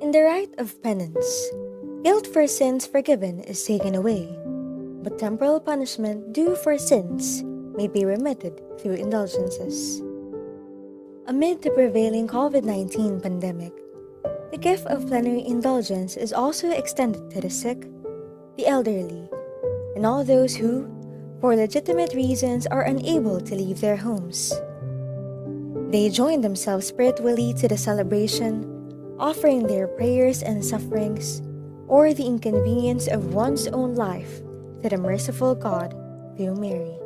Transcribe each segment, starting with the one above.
In the rite of penance, guilt for sins forgiven is taken away, but temporal punishment due for sins may be remitted through indulgences. Amid the prevailing COVID-19 pandemic, the gift of plenary indulgence is also extended to the sick, the elderly, and all those who, for legitimate reasons, are unable to leave their homes. They join themselves spiritually to the celebration, offering their prayers and sufferings, or the inconvenience of one's own life to the merciful God through Mary.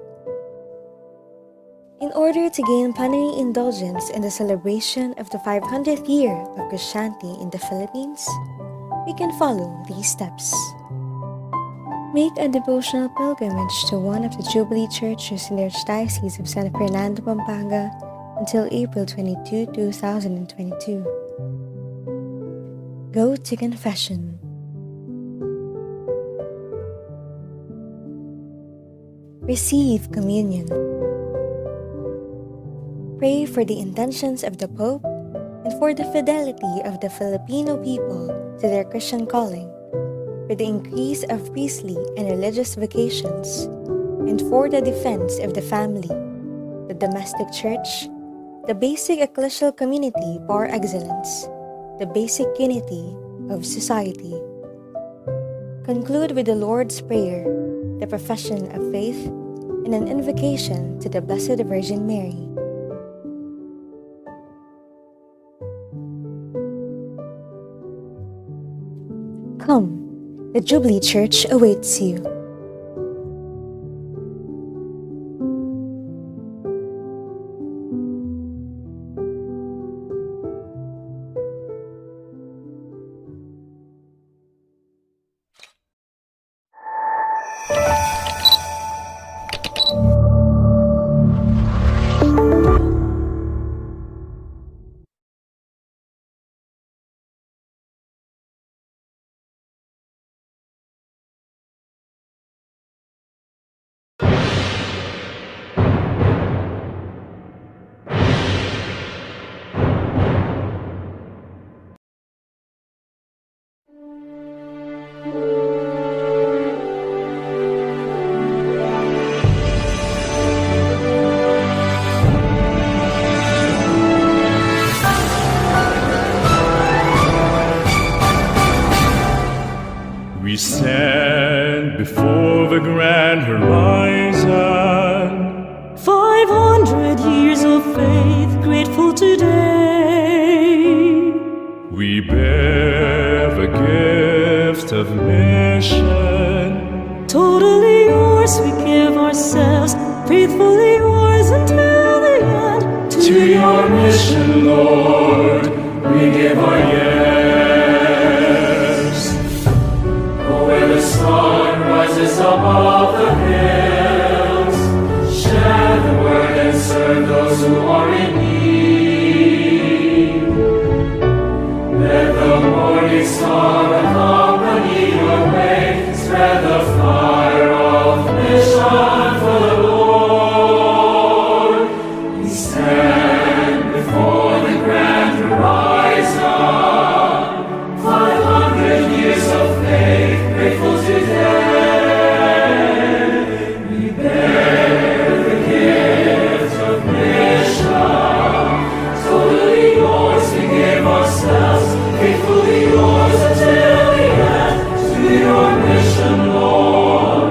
In order to gain plenary indulgence in the celebration of the 500th year of Christianity in the Philippines, we can follow these steps. Make a devotional pilgrimage to one of the Jubilee churches in the Archdiocese of San Fernando, Pampanga until April 22, 2022. Go to confession. Receive communion. Pray for the intentions of the Pope and for the fidelity of the Filipino people to their Christian calling, for the increase of priestly and religious vocations, and for the defense of the family, the domestic church, the basic ecclesial community par excellence, the basic unity of society. Conclude with the Lord's Prayer, the profession of faith, and an invocation to the Blessed Virgin Mary. Come, the Jubilee Church awaits you. We stand before the grand horizon. 500 years of faith, grateful today. We bear the gift of mission. Totally yours, we give ourselves, faithfully yours until the end. To your mission, Lord, we give our yes. Where the sun rises above the hills, share the word and serve those who are in need. Let the morning star accompany your way, spread the fire of mission for the Lord. We stand before the grand horizon, 500 years of faith, grateful today. We bear the gift of mission. Totally yours, we give ourselves, faithfully yours until the end. To your mission, Lord,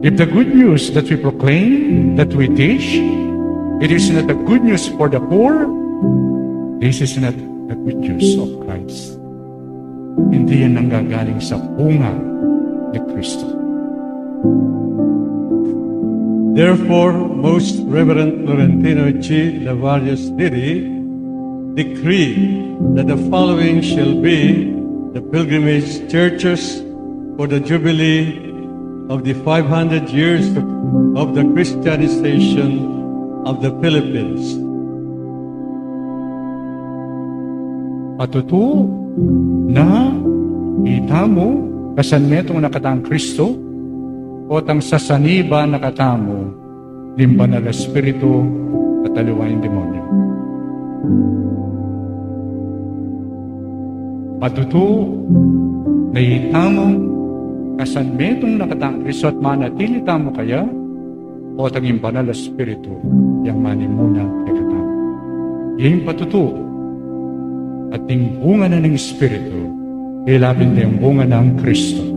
If the good news that we proclaim, that we teach, it is not the good news for the poor, this is not the good news of Christ. Hindi yan nanggagaling sa bunga ni Kristo. Therefore, Most Reverend Florentino G. Lavarius Diri decree that the following shall be the pilgrimage churches for the Jubilee of the 500 years of the Christianization of the Philippines. Patutu na itamo kasan metong nakatang Kristo o tang sasaniba nakatamo limba na Espiritu at aliwain demonyo. Patutu na itamo kasan metong nakatang Kristo at manatili tamo kaya o tang imbanal Espiritu yang manimuna kay katamo. Yung patutu at yung bunga na ng Espiritu, ilapin na yung bunga ng Kristo.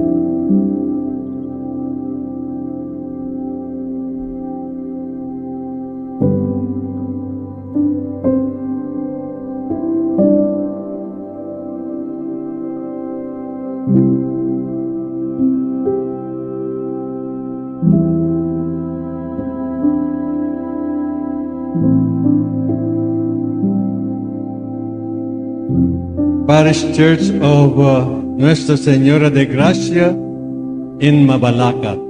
Parish Church of Nuestra Señora de Gracia in Mabalacat.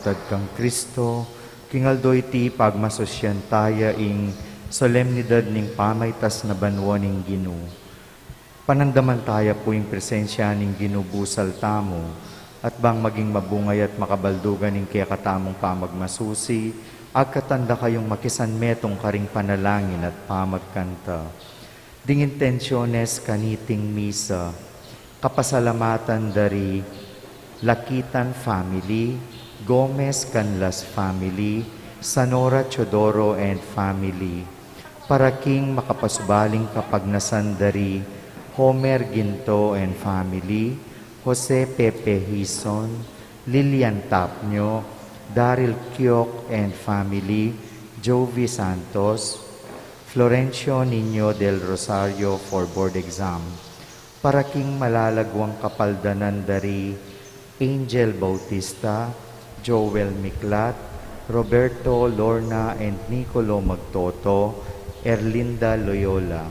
matad kang Kristo, kingaldo iti pagmasosyan taya ing Solemnidad ning Pamaitas na Banua ning Guinu. Panandaman taya po yung presensya ning ginubusal tamo, at bang maging mabungay at makabaldugan ning kaya katamong pamagmasusi, agkatanda kayong makisanmetong karing panalangin at pamagkanta. Ding intensyones kaniting misa, kapasalamatan dari Lakitan family, Gomez Canlas family, Sanora Chodoro and family, para king makapasubaling kapagnasan dari Homer Ginto and family, Jose Pepe Hison, Lilian Tapnyo, Daryl Kyok and family, Jovi Santos, Florencio Niño del Rosario for board exam, para king malalagwang kapaldanan dari Angel Bautista, Joel Miklat, Roberto Lorna and Nicolo Magtoto, Erlinda Loyola.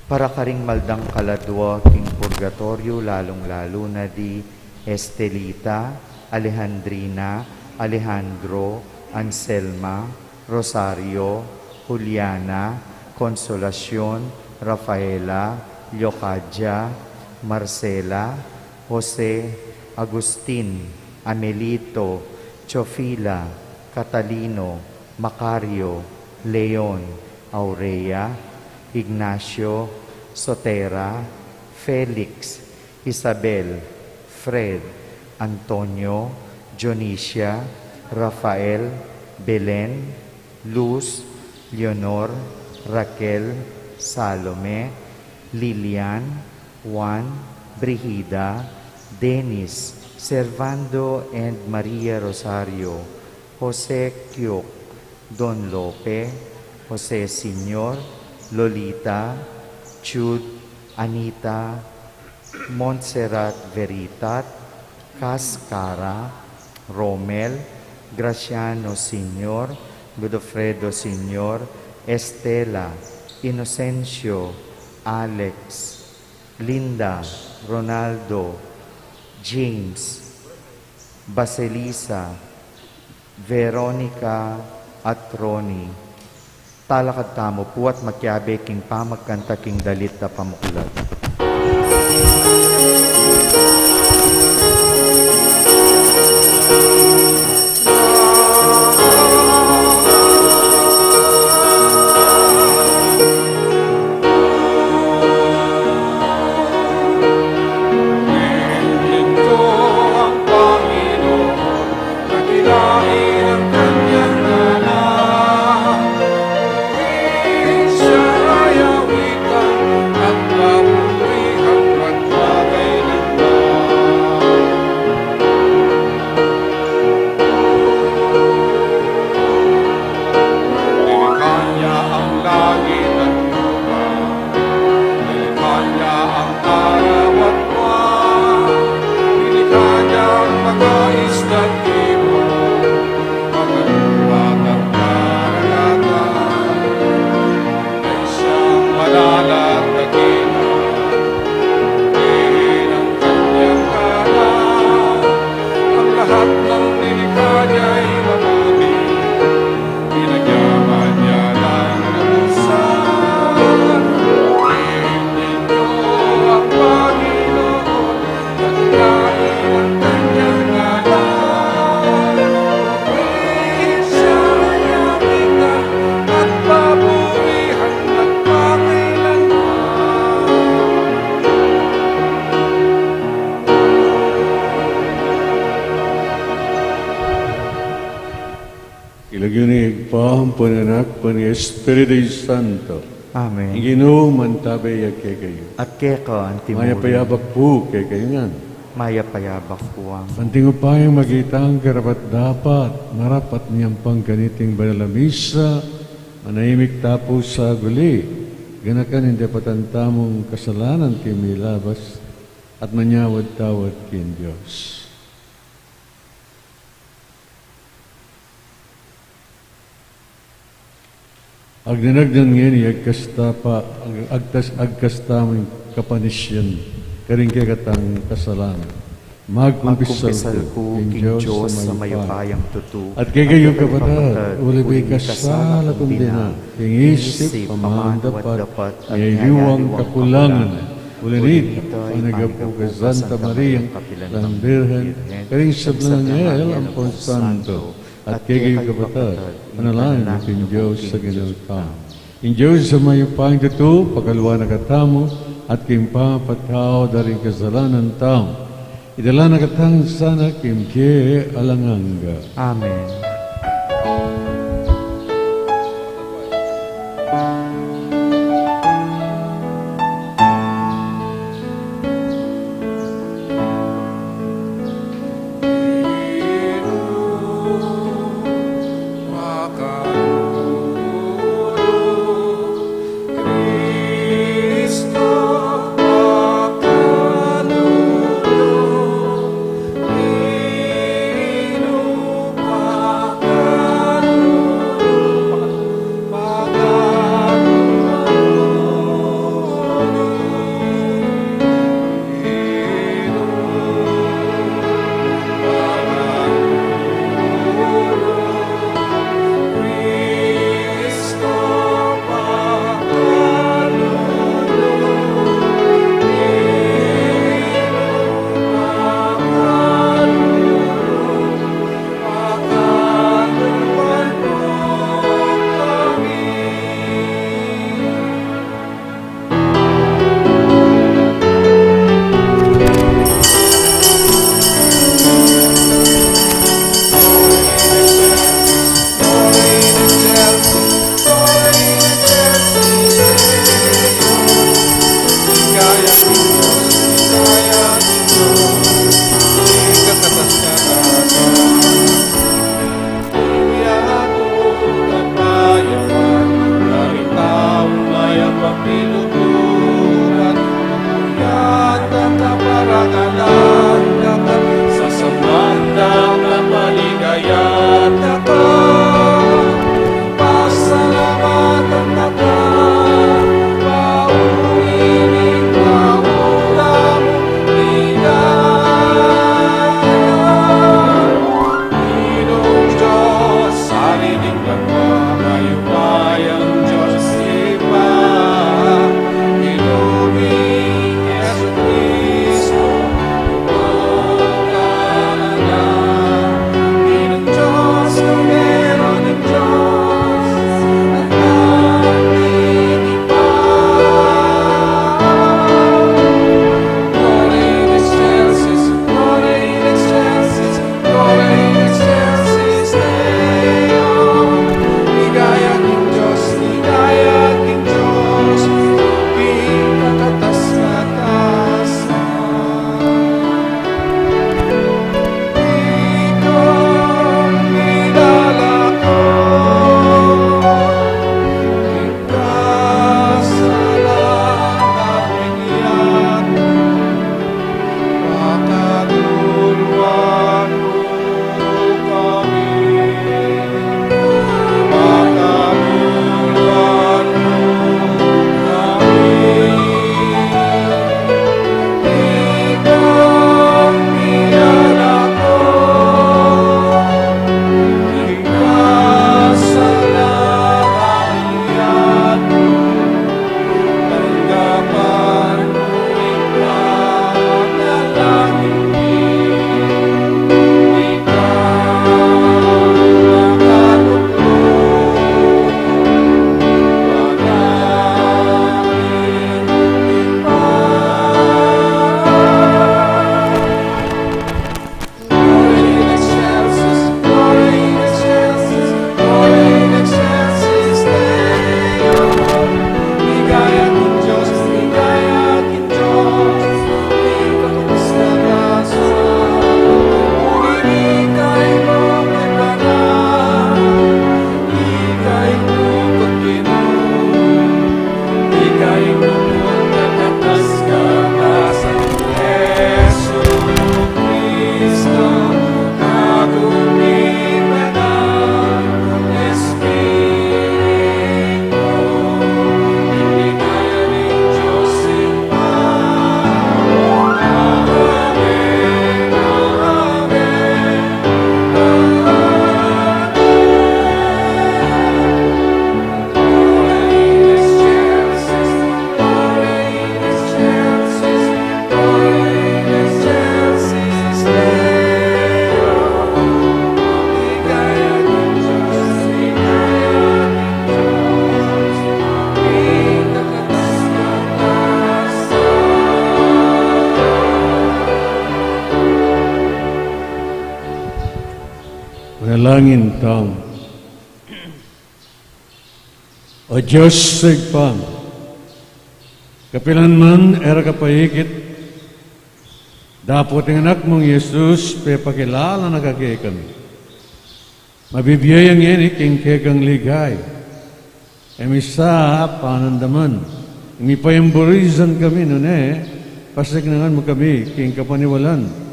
Para karing maldang kaladwa king purgatorio lalong-lalo na di Estelita, Alejandrina, Alejandro, Anselma, Rosario, Juliana, Consolacion, Rafaela, Leocadia, Marcela, Jose, Agustin, Amelito, Chofila, Catalino, Macario, Leon, Aurea, Ignacio, Sotera, Felix, Isabel, Fred, Antonio, Jonicia, Rafael, Belen, Luz, Leonor, Raquel, Salome, Lilian, Juan, Brigida, Dennis, Servando and Maria Rosario, Jose Kyok, Don Lope, Jose Senior, Lolita, Jude, Anita, Montserrat Veritat, Cascara, Romel, Graciano Senior, Godofredo Senior, Estela, Inocencio, Alex, Linda, Ronaldo, James, Baselisa, Veronica at Ronnie. Talakad tamo po at makyabe king pamagkanta king dalit na pamuklat. Pananak pani Espiritu Santo. Amen. Ginoo mantabay kay kayo. At keka ang Maya timuli, payabak po kay kayo nga. maya payabak puwang. Anting upayang magitang karapat dapat, marapat niyang pangganiting banalamisa, manahimik tapo sa guli, ganakan hindi patantamong kasalanan kimilabas, at manyawad-tawad kin Diyos. Agdanagdan ngayon, agkastamang kapanisyan, karing katang kasalanan. Magkumpisal ko, King Diyos sa mayupayang tutu, at kay kayo kapatid, ulibay ka sa lakundina, king isip, pamandapat, ngayuwang kakulangan, ulinit, panagapuga Santa Maria, lang Birhen, karing sablan ngayel ang Santo, at kay kayo kapatid, panalangin ng King Diyos sa ginaltam. King Diyos sa mayupayang tutu, pagkalwa na katamo, at king papatao daring kasalanan tao, idala na katang sana kimke alanganga. Amen. Cristo, Manalangin tang. O Diyos sigpam, kapilanman era kapahigit, dapat ang anak mong Yesus, pepakilala na kagay kami. Mabibiyayang yan ikingkekang ligay. Emisa panandaman. Imipayamburizan kami nun pasignagan mo kami, king kapaniwalan.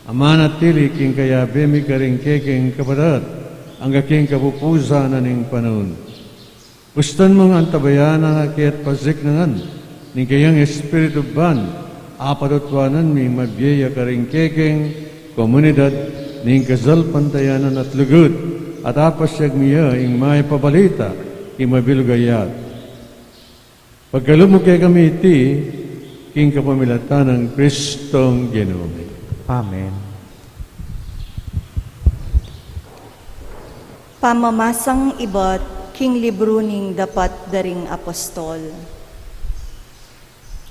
Amanat tili, king kayabe, mi karingkekeng kapadat, ang aking kapupuza na ning panahon. Gustan mong antabayan ang akiat pasignagan, ning kayang Espiritu ban, apatutwanan mi mabiyaya karingkekeng komunidad, ning kasal pantayanan at lugod, at apasyag miya ing may pabalita, ing mabilugayat. Pagkalumog kay kami iti, king kapamilatan ng Kristong Ginoo. Amen. Pamamasang ibat, king libro ning dapat daring apostol.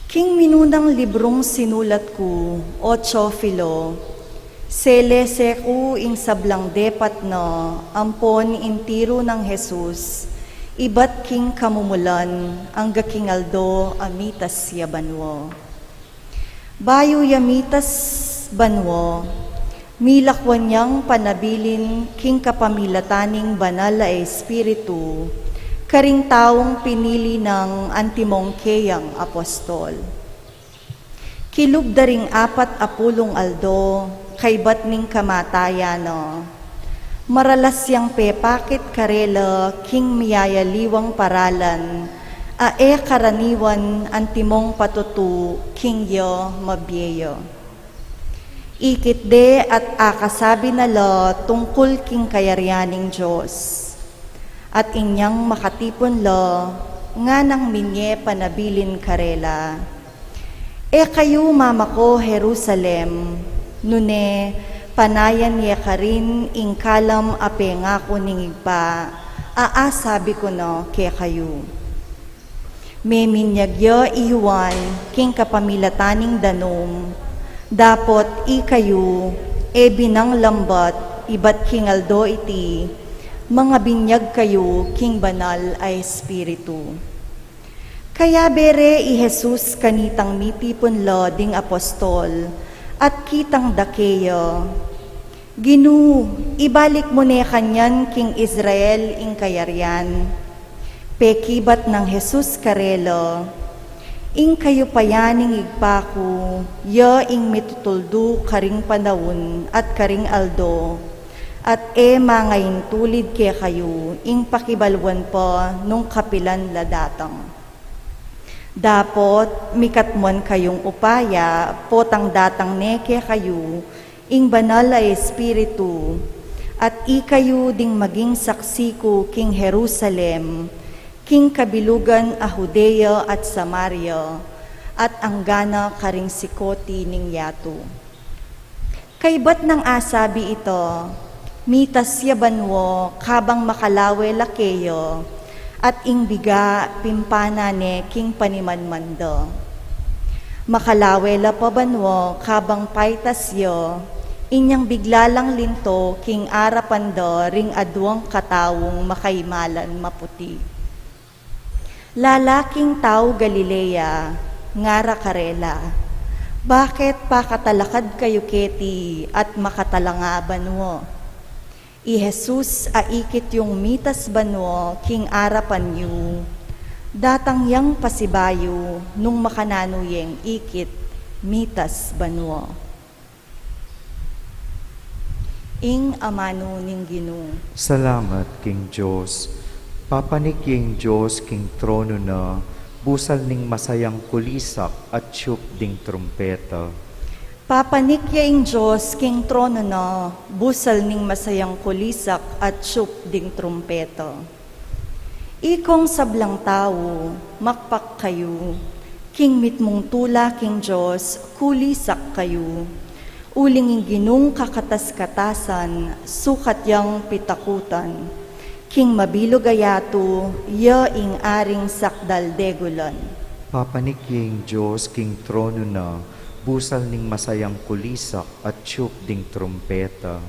King minunang librong sinulat ko, Ocho Filo, selese ko ing sablang depat na ampon intiro ng Jesus, ibat king kamumulan, ang gaking aldo amitas ya Banua. Bayo yamitas Banua, milakwan niyang panabilin king kapamilataning banal na espiritu, karing taong pinili ng antimongkeyang apostol. Kilub daring 40 aldo, kaybat ning kamatayano. Maralas yang pepakit karela, king miyayaliwang paralan, ae karaniwan antimong patutu, king yo mabyeyo. Ikit de at akasabi na lo tungkol king kayaryaning Diyos. At inyang makatipon lo, nga nang minye panabilin karela. E kayo mamako Jerusalem, nune panayan ye karin ingkalam ape nga ko ningigpa, aasabi ko no ke kayo. May minyagyo iwan king kapamilataning danom, dapot ikayo, e binang lambat, ibat kingaldo iti, mga binyag kayo, king banal ay espiritu. Kaya bere i Jesus kanitang mitipon lo ding apostol, at kitang dakeyo. Ginu, ibalik mo ne kanyan king Israel ing kayaryan, pekibat ng Jesus karelo, ing kayo payaning igpaku, yo ing mitutuldu karing panawon at karing aldo, at mangayin tulid kaya kayo, ing pakibalwan po nung kapilan ladatang. Dapot, mikatmon kayong upaya, potang datang ne kaya kayo, ing banal na espiritu, at ikayo ding maging saksi ko king Jerusalem, king kabilugan a Judea at Samaria, at anggana karing sikoti ning yato. Kaybat ng asabi ito, mitas ya Banua, kabang makalawe lakeyo, at ingbiga pimpana ne king panimanmando. Makalawe la pa Banua, kabang paitas yo, inyang biglalang linto king arapando ring adwang katawong makaimalan maputi. Lalaking tao Galilea, ngara karela, bakit pakatalakad kayo keti at makatalanga Banua? I Jesus aikit yung mitas Banua king arapan yu, datang yang pasibayo nung makananuyeng ikit mitas Banua. Ing amano ning Ginoo. Salamat, King Diyos. Papanik king Diyos, king trono na, busal ning masayang kulisak at tiyup ding trumpeta. Papanik yaing Diyos, king trono na, busal ning masayang kulisak at tiyup ding trumpeta. Ikong sablang tao, makpak kayo, king mitmong tula, king Diyos, kulisak kayo. Uling ginung kakatas-katasan, sukat yang pitakutan, king mabilog ayato, ya ing aring sakdal degulan. Papanik king Diyos, king trono na, busal ning masayang kulisak at tiyup ding trumpeta.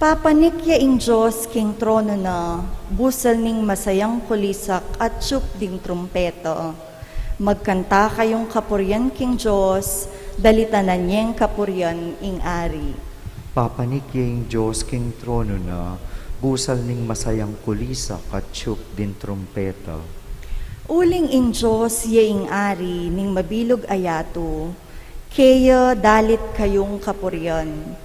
Papanikya ing Diyos king trono na, busal ning masayang kulisak at tiyup ding trumpeto. Magkanta kayong kapuryan king Diyos, dalitanan niyeng kapuryan ing ari. Papanikya ing Diyos king trono na, busal ning masayang kulisak at tiyup din trumpeta. Uling ing Diyos ing ari ning mabilog ayato, kaya dalit kayong kapuryan.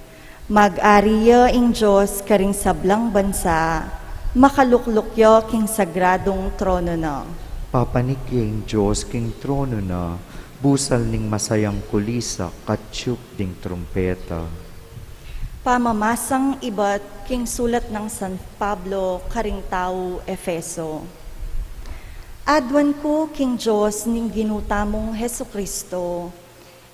Mag-ariya ing Diyos karing sablang bansa, makaluklukyo king sagradong trono na. Papanikya ing Diyos king trono na, busal ning masayang kulisak at tiyup ding trumpeta. Pamamasang iba't king sulat ng San Pablo karing tao Efeso. Adwan ko king Diyos ning ginutamong Hesukristo,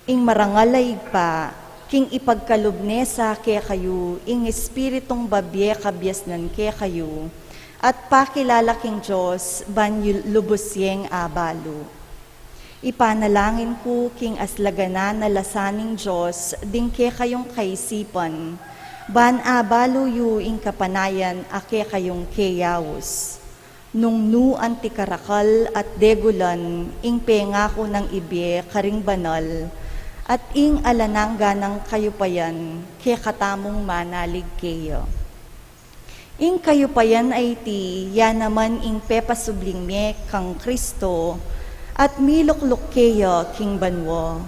ing marangalay pa, king ipagkalubne sa kaya kayo, ing espiritong babye kabyasnan kaya kayo, at pakilala king Diyos, banyo lubusyeng abalo. Ipanalangin ko king aslaganan na lasaning Diyos, ding kaya kayong kaisipan, ban abalo yu ing kapanayan ake kayong kayawos. Nung nu antikarakal at degulan, ing pengako ng ibye karing banal, at ing alanangga ng kayupayan, kaya katamong manalig kayo. Ing kayupayan ay ti, ya naman ing pepasubling me kang Kristo, at milukluk kayo king Banua,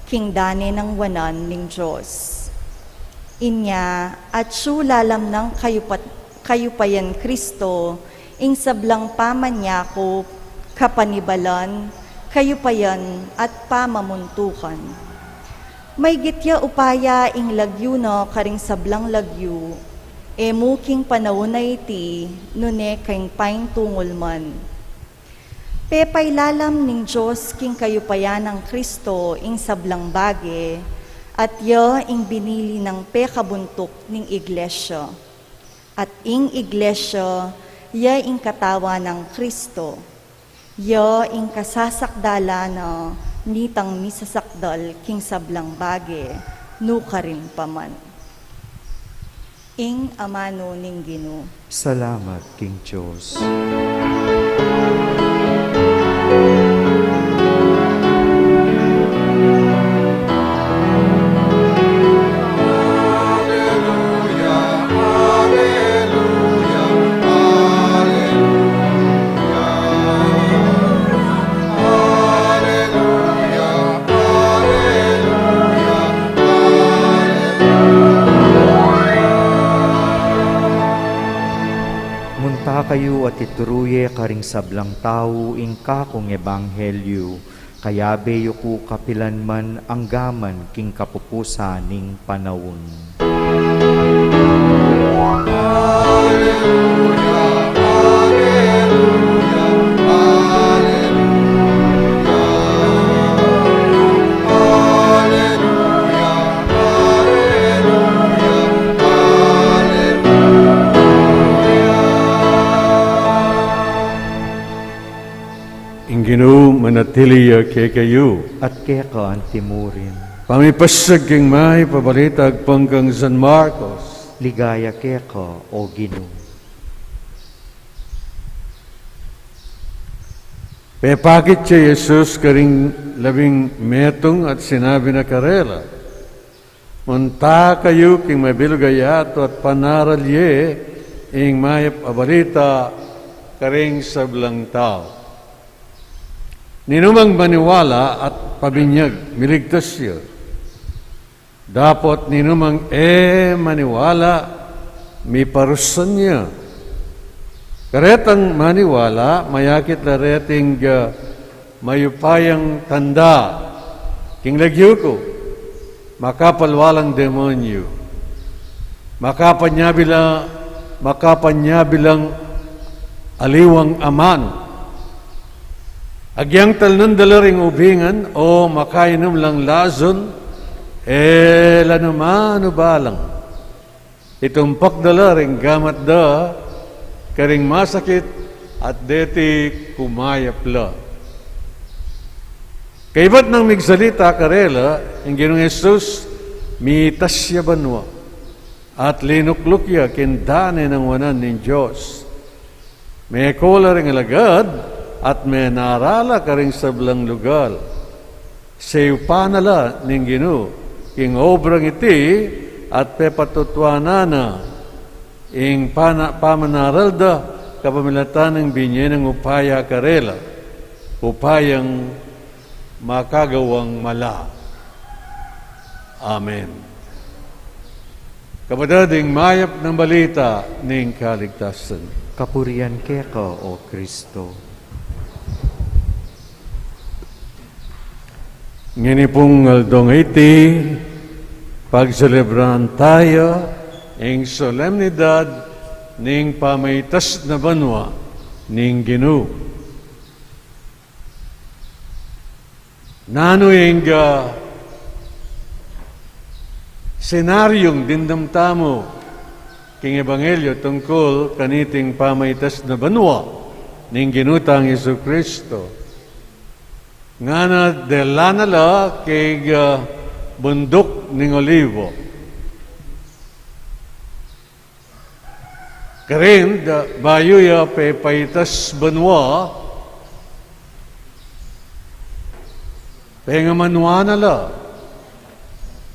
king dane ng wanan ning Diyos. Inya, at sulalam ng kayupayan Kristo, ing sablang pamanyako, kapanibalan, kayupayan, at pamamuntukan. May gitya upaya ing lagyo no karing sablang lagyo, muking panahon na iti, nune kaing paing tungol man. Pepailalam ning Diyos king kayupayan ng Kristo ing sablang bage, at ya ing binili ng pekabuntok ning iglesia. At ing iglesia, ya ing katawa ng Kristo, ya ing kasasakdala na nitang misasakdal king sablang bage, nukarin paman. Ing amano ning Gino. Salamat king Diyos. Kayo at ituruye karing sablang tao ingka kong ebanghelyo, kaya beyo ko kapilan man ang gaman king kapupusaning panawon. Alleluia, alleluia, alleluia, alleluia, Guinu manatiliya kay kayo. At kaya ka ang timurin. Pamipasag king may pabalitag pangkang San Marcos. Ligaya kaya ka, o Ginu. Pepakit siya Jesus karing 12 at sinabi na karela, munta kayo king mabilugayato at panaralye ing mayap abalita karing sablang tao. Ninumang maniwala at pabinyag, miligtas siya. Dapat ninumang maniwala, may parusan niya. Karetang maniwala, mayakit na reting mayupayang tanda, king lagyo ko, makapalwalang demonyo, makapanyabilang aliwang aman, agyang talnon dalaring ubingan o makainom lang lazon, lanumano balang. Itumpak dalaring gamat da, karing masakit at deti kumayapla. Kaibat ng migsalita karela, ang Ginoong Jesus, mitas siya Banua. at linuklukya kindane ng wanan ng Diyos. May kola ring alagad at may narala ka ring sablang lugal. Sayo panala ning Ginu, king obrang iti at pepatutwanana, ing pamanaralda kapamilatan ng binyen ng upaya karela, upayang makagawang mala. Amen. Kapadading mayap ng balita ning kaligtasan. Kapurian keka, O Kristo. Ngini pong aldong iti, pagselebran tayo ang solemnidad ning Pamaitas na Banua ning Guinu. Nano yung senaryong dindamtamo king Ebanghelyo tungkol kaniting Pamaitas na Banua ning ginutang Yesu Kristo. Nga na delanala kay bundok ning Olivo. Karin, bayuya pe Paitas Banua, pengamanwa na la.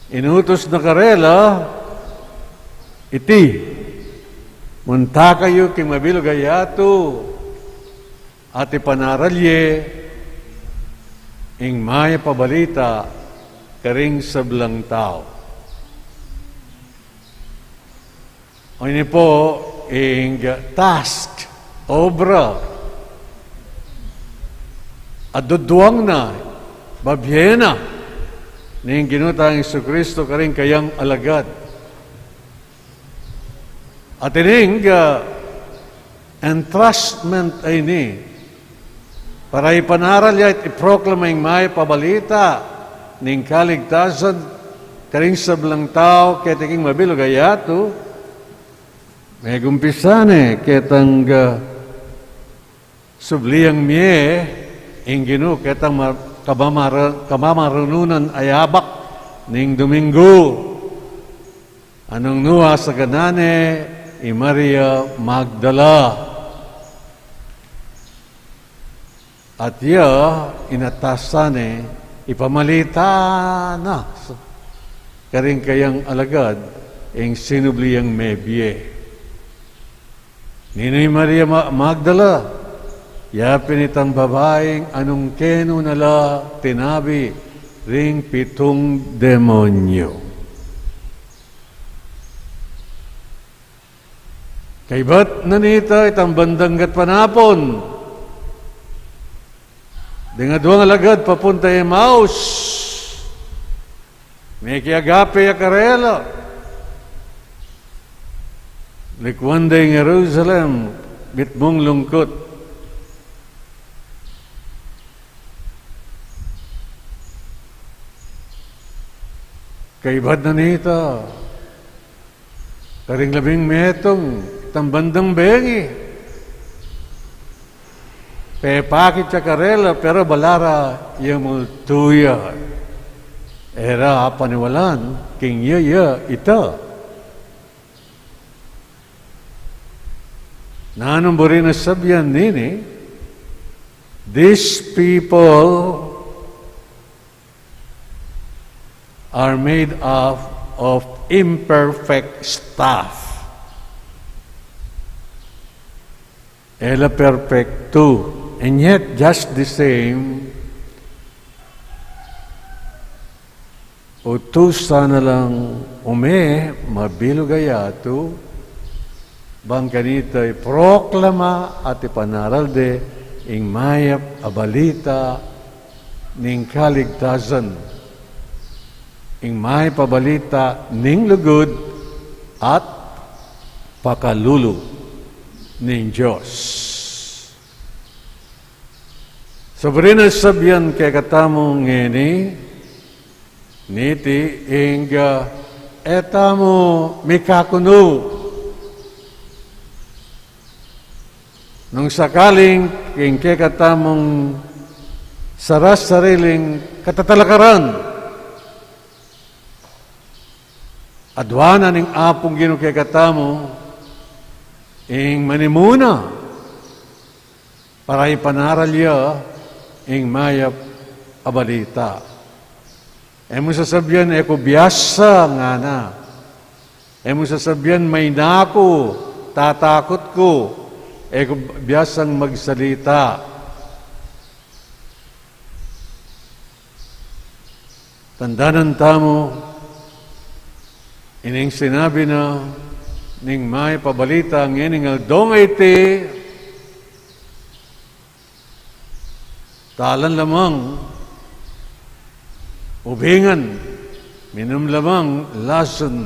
Inutos na karela, iti, munta kayo kay mabilugayato, at ipanaralye, ing maya pabalita, karing sablang tao. O ini po, ing task, obra, at duduwang na, babyena, ning ginutang Isu Kristo karing kayang alagad. At ining entrustment ay ni, para ipanaral ya at iproklaming may pabalita ning kaligtasan karing sablang tao keting mabilog ayato may gumpisane ketang subliyang mie ing Ginu ketang kamamarununan ayabak ning Domingo anong nuha sa ganane i Maria Magdala. At iya, inatasane, ipamalita na. Karing kayang alagad, ing sinubliyang mebye. Ninoy Maria Magdala, yapin itang babaeng anong keno nala tinabi, ring 7 demonyo. Kay ba't nanita itang bandanggat panapon, dengan duang alagad papunta Emmaus. May kiagape ya karela. Likwanda yung Jerusalem, bitmong lungkot. Kaibad na nito. Karing labing metong, tambandang bengi. Pepakit sa karela, pero balara yung multuya. Era paniwalan, king yaya ita. Nanong buri na sabyan nini, these people are made of imperfect stuff. Ela perfecto. And yet, just the same, utusan na lang mabilugayato, bang kanita proklama at ipanaralde ing mayap abalita ning kaligtasan, ing may pabalita ning lugod at pakalulu ning Diyos. Sobrina sabyan kay katamong ngeni, niti inga etamo mikakuno. Nung sakaling king kay katamong saras sariling katatalakaran, adwana ning apong Ginoo kay katamo, ing manimuna, para ipanaralya, ing mayap abalita. Emo sasabihan, eko biyasa nga na. Emo sasabihan, may nako, tatakot ko, eko biyasang magsalita. Tandanan tamo, ining sinabi na, ning may pabalita, ngining aldong iti, talan lamang, ubingan, minum lamang, lason,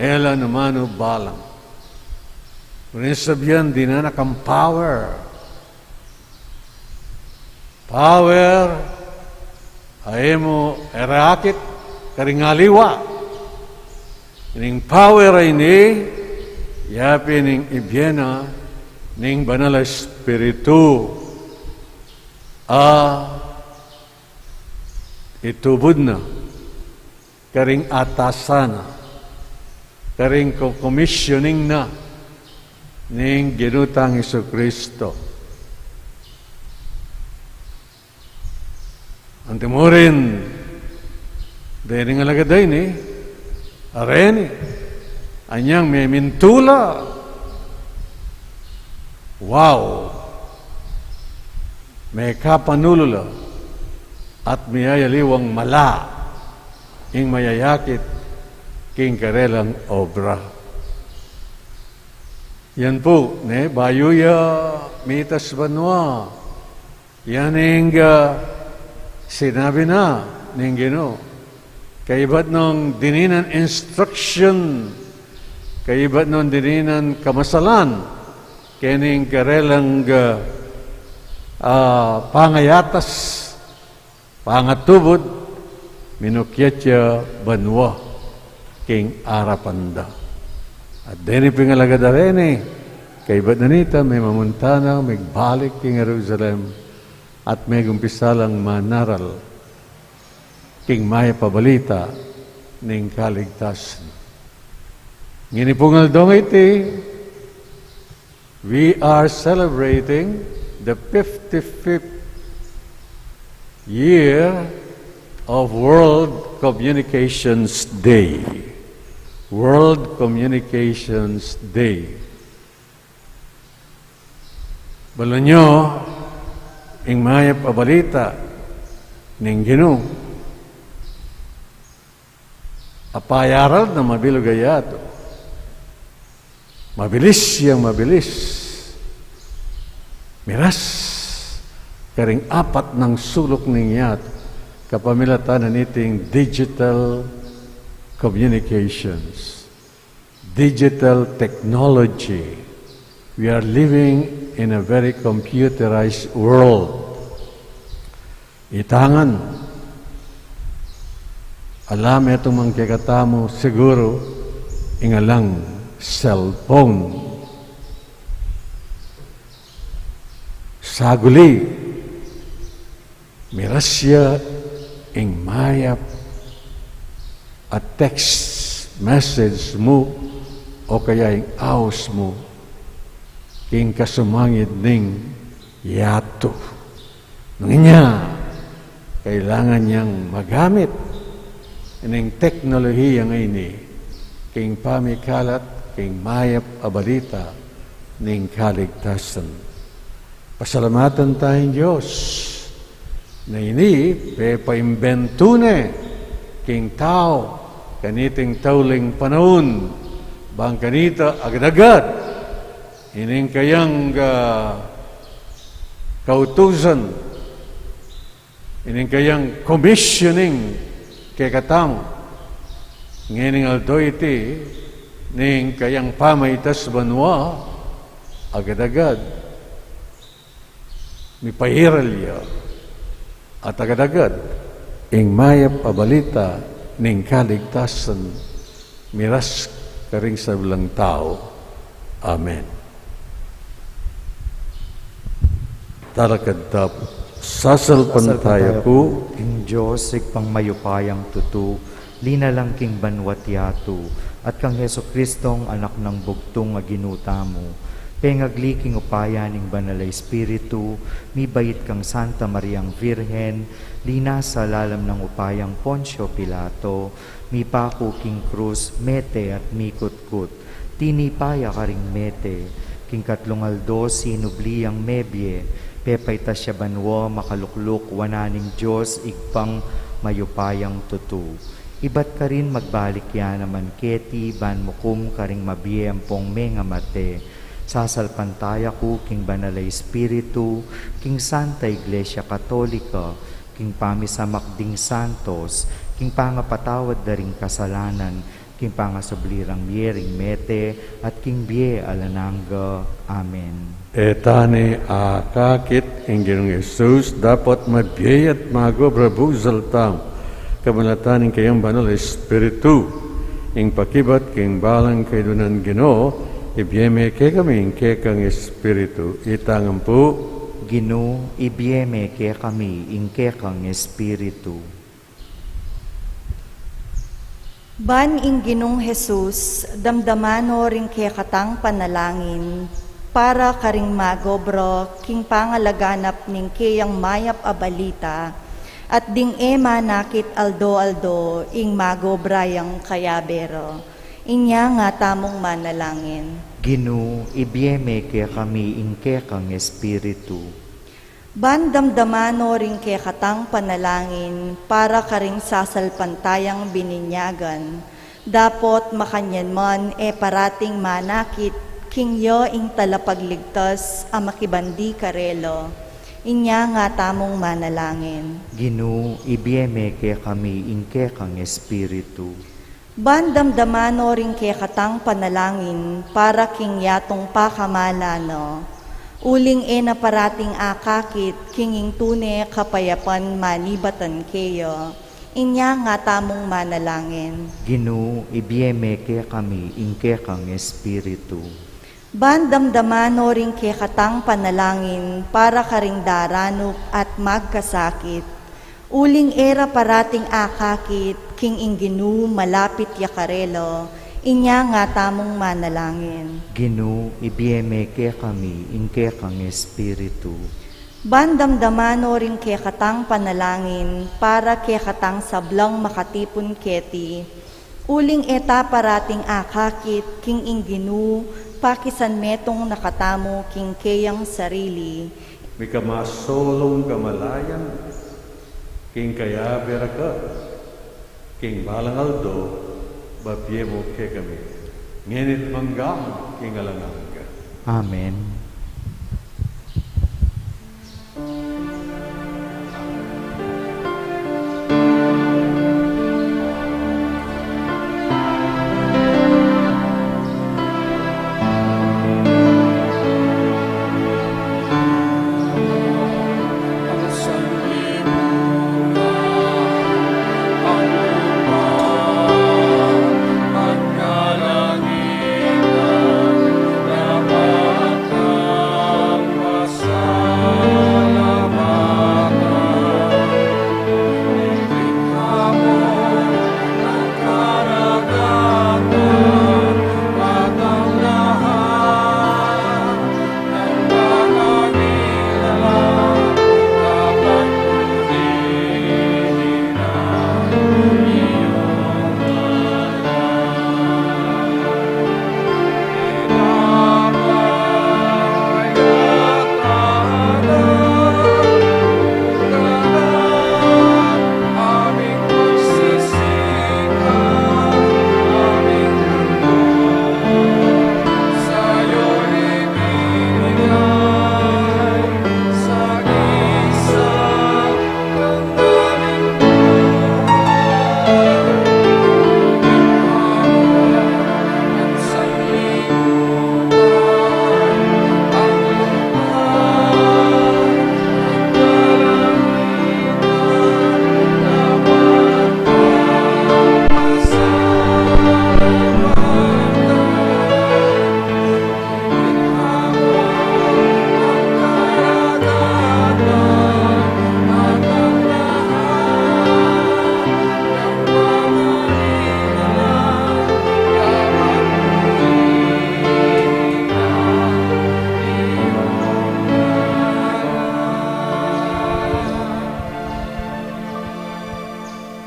ela namano balang. Kung sabihan, di na nakang power. Power, ay mo erakit, karingaliwa. Ining power ay ni, yapi ning ibyena, ning banal espiritu. Itubod na, karing atasana, karing commissioning na, ning ginutang Jesucristo. Ang timurin, dahil nga lagaday ni, areni, anyang may mintula. Wow! May kapanulula at mayayaliwang mala ing mayayakit king karelang obra. Yan po, bayuya mitas Banua. Yan ing sinabi na ning Ginoo. Kaibat nung dininan instruction, kaibat nung dininan kamasalan, kining karelang pangayatas, pangatubod, minukyatya Banua, king arapanda. At dini pingalagadarene, kaibat na nita, may mamuntana, may balik king Jerusalem, at may gumpisalang manaral, king maya pabalita, ning kaligtasan. Ngini pungal dong iti, we are celebrating the 55th year of World Communications Day. World Communications Day. Balo nyo, ing mayap abalita, ning Ginoo, apayaral na mabilugayato. Mabilis siyang mabilis. Miras, karing apat ng sulok ningyat, kapamilatan na niting digital communications, digital technology. We are living in a very computerized world. Itangan, alam itong mga kakatamo siguro, ingalang cellphone. Saguli, mirasya ing mayap at text message mo o kaya ing aos mo king kasumangid ning yato. Nanganya, kailangan niyang magamit ining teknolohiya ngayon king pamikalat, king mayap abalita ning kaligtasan. Pasalamatan tayong Diyos na ini paimbentune king tao kaniting tauling panahon bang kanita agad-agad ining kayang kautusan ining kayang commissioning kay katamo ngining aldoy ning kayang Pamaitas Banua agad-agad mipahiralya at agad-agad ing mayap abalita ning kaligtasan miras karing sa bilang tao. Amen. Talakad tap, sasalpan tayo ko, ing Diyos, pangmayupayang tutu, linalang king Banua Tiatu, at kang Heso Kristong anak ng bugtong nga ginuta mo, pengagli king upaya ning Banal Espiritu, mi bayit kang Santa Mariang Virhen, lina sa lalam ng upayang Poncio Pilato, mi pako king krus, mete at mikut-kut, tinipaya karing mete, king katlungaldo sinubliyang mebye, pepaitas siya Banua makalukluk wananing Diyos igpang mayupayang tutu. Ibat ka rin magbalik yan naman keti ban mukum karing mabiyempong menga mate, sasalpantaya ko king Banal Espiritu, king Santa Iglesia Katolika, king pamisamakding santos, king pangapatawad daring kasalanan, king pangasoblirang yering mete, at king biye alananga. Amen. Etane akakit ang Ginoong Jesus dapat mabiyay at magobrabuzal tam. Kamalatan ng kayang Banal Espiritu, ing pakibat king balang kay dunan Ginoo, ibiyeme ke kami ke kang Espiritu, itangan po. Ginoo, ibiyeme ke kami ingke kang Espiritu. Ban ing Ginong Jesus, damdamano ring kaya katang panalangin, para karing magobro, king pangalaganap ning kayang mayap abalita, at ding ema nakit aldo-aldo, ing magobrayang kayabero. Inya nga tamong manalangin. Ginoo, ibiyeme ke kami ingke kang Espiritu. Ban damdamano ring kaya katang panalangin, para karing sasalpantayang bininyagan, dapot makanyan man parating manakit, king yo ing talapagligtas a makibandi karelo. Inya nga tamong manalangin. Ginoo, ibiyeme ke kami ingke kang Espiritu. Ban damdamano ring kaya katang panalangin, para king yatong pakamalano, uling na parating akakit, kinging tune kapayapan manibatan keyo. Inya nga tamong manalangin. Ginoo, ibiyeme ke kami ingke kang Espiritu. Ban damdamano ring kaya katang panalangin, para karing daranok at magkasakit, uling era parating akakit, king inginu malapit yakarelo. Inya nga tamong manalangin. Ginoo, ibiyeme ke kami ingke kang Espiritu. Ban damdamano ring kaya katang panalangin, para kaya katang sablang makatipon keti, uling eta parating akakit, king inginu pakisan metong nakatamo king kayang sarili. May kamasolong kamalayan, king kaya beraka, king balangaldo, babiye mo ke kami. Ngenit manggam, king alananga. Amen.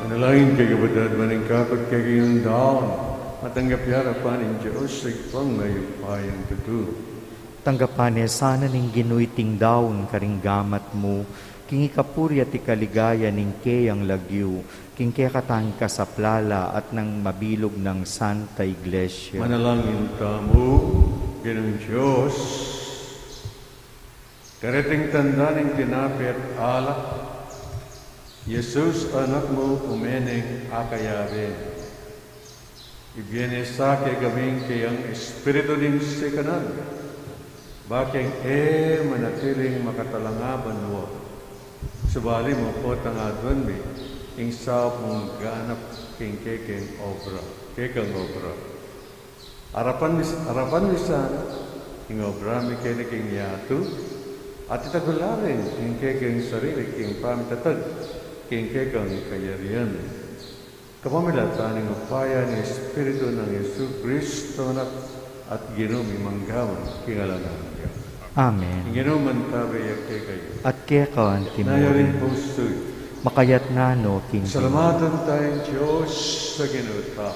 Manalangin kay kabadad maning kapag kay kayong daon, matanggap yarapan ng Diyos ay pang mayupayang tutu. Tanggapan niya sana ning ginuiting daon karing gamat mo, king ikapuri at ikaligaya ning kayang lagyu, king kaya katang kasaplala at nang mabilog ng Santa Iglesia. Manalangin tamo, Ginoong Diyos, karating tanda ng tinapi at alak, Jesus, anak mo, umeneng akayabin. Ibiyene sa kay gaming kayang Espiritu ng sikanan, bakeng manatiling makatalangaban mo. Subali mo po tangadwan mi, ing sa mong ganap king kekeng obra, kekang obra. Arapan mi sana, ing obra mi kene king yatu, at itagularin king kekeng sarili king pamitatag, king kekang kayarian. Kapamilatan ng upaya ng Espiritu ng Yesu Kristo at ginumi manggawan kingalangan. Amen. Ginuman tabiyak kay kayo. At kaya kawan Nayarin timurin, po suy. makayat nano king Salamatan tayong Diyos sa ginuta.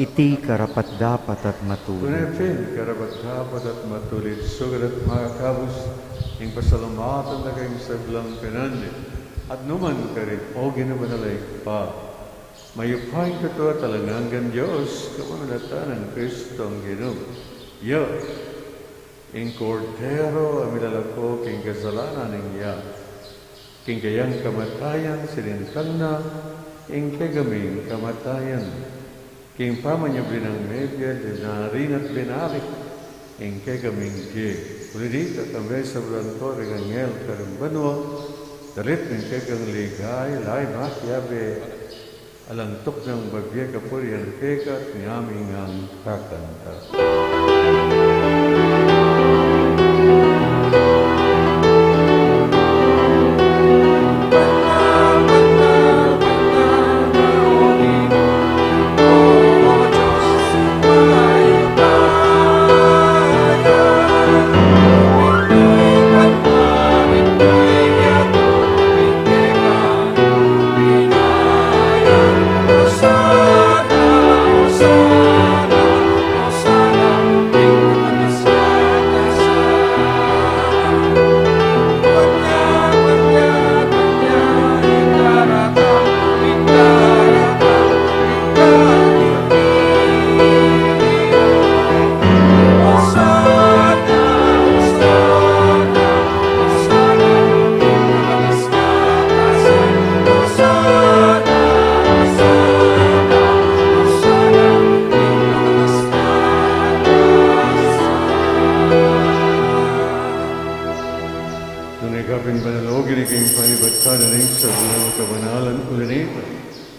iti karapat dapat at matuloy. Kunepin, karapat dapat at matulit, sugat at makakabos, yung pasalamatan na kayong sablang pinanit. At numan ka rin, o ginabanalay pa. Mayupay ka to at talanganggan Diyos, kapamalatan ng Kristo ang ginum. Yo, in Cordero, amilalako, king kasalanan ng iya. King kayang kamatayan, sinintang na, ing kagaming kamatayan. King pamanyabli ng medya, dinarin at binarik, ing kagaming di. Ulit at ang besa blanco, ringangel, karang Banua, dalit ng kagang ligay, lay makyabe, alantok ng bagya kapurian keka at niyaming ang kakanta.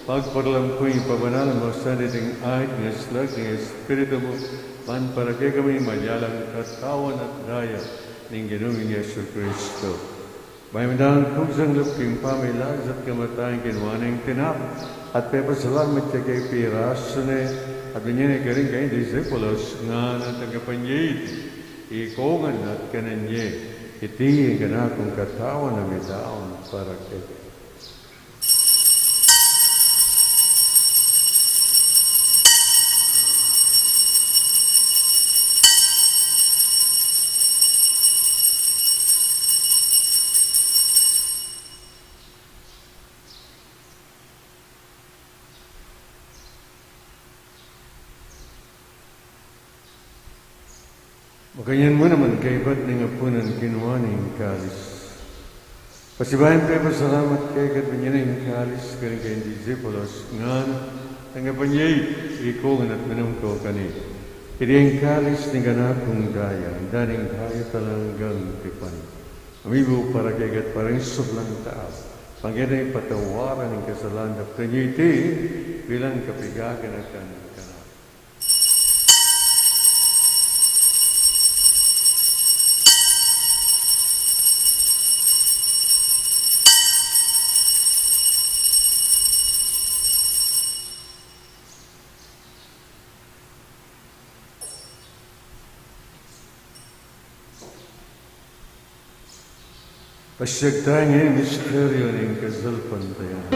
Pagparlampuy pabanalan mo sa dating ay ng slag ng Espiritu mo, man para kay kami malyalang katawan at daya ng Ginoong Yesu Kristo. May mandang kugsang lupking pamilag at kamatayan kinwanang tinap, at pepasalamat siya kay Pirasone, at binyan ay karing kay Disipulos nga natagapanyay, ikongan at kananye, iti ang kanakong katawan na may daon para kay Maganyan mo naman kay ba't ng apunan kinuwaning kalis. Pasibayan kayo pasalamat kay kat banyaning kalis karing kay Disipulos nga tanggapanyay ikongan at minumko kani. Iti ang kalis ni ganakong daya, daning daya talanggang tipan. Amibo para kay kat parang sublang taas. Pangyanay patawaran ng kasalanan at kanyiti bilang kapigagan at kanan. Pasyag tayo ngayon, Msgr ng kasalpantayan.